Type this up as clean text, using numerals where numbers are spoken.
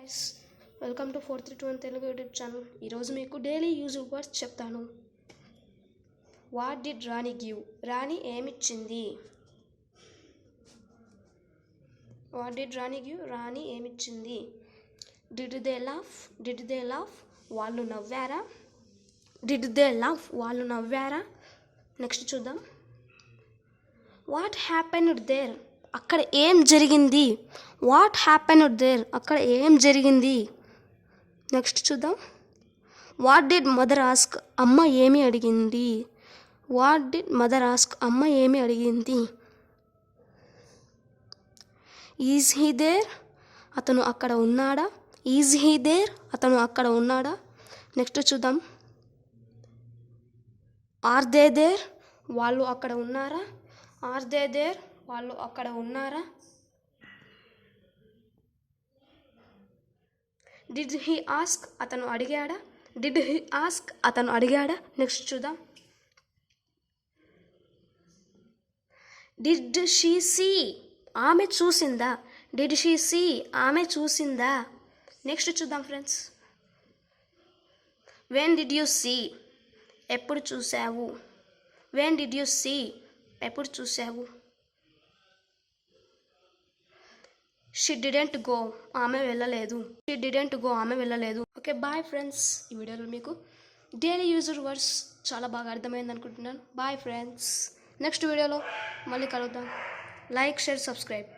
Guys, welcome to 432 Telugu YouTube channel. ఈరోజు మీకు daily use words చెప్తాను. What did Rani give? Rani ఏమిచ్చింది? What did Rani give? Rani ఏమిచ్చింది? Did they laugh? Did they laugh? వాళ్ళు నవ్వారా? Did they laugh? వాళ్ళు నవ్వారా? నెక్స్ట్ చూద్దాం. What happened there? అక్కడ ఏం జరిగింది? What happened there? అక్కడ ఏం జరిగింది? నెక్స్ట్ చూద్దాం. What did mother ask? అమ్మ ఏమి అడిగింది? What did mother ask? అమ్మ ఏమి అడిగింది? Is he there? అతను అక్కడ ఉన్నాడా? Is he there? అతను అక్కడ ఉన్నాడా? నెక్స్ట్ చూద్దాం. Are they there? వాళ్ళు అక్కడ ఉన్నారా? Are they there? వాళ్ళు అక్కడ ఉన్నారా? Did he ask? అతను అడిగాడా? Did he ask? అతను అడిగాడా? నెక్స్ట్ చూద్దాం. Did she see? ఆమె చూసిందా? Did she see? ఆమె చూసిందా? నెక్స్ట్ చూద్దాం friends. When did you see? ఎప్పుడు చూసావు? When did you see? ఎప్పుడు చూసావు? She didn't go? ఆమె వెళ్ళలేదు. She didn't go? ఆమె వెళ్ళలేదు. Okay, bye friends. ఈ వీడియోలో మీకు డైలీ యూజ్డ్ వర్డ్స్ చాలా బాగా అర్థమైంది అనుకుంటున్నాను. Bye friends. నెక్స్ట్ వీడియోలో మళ్ళీ కలుద్దాం. Like, share, subscribe.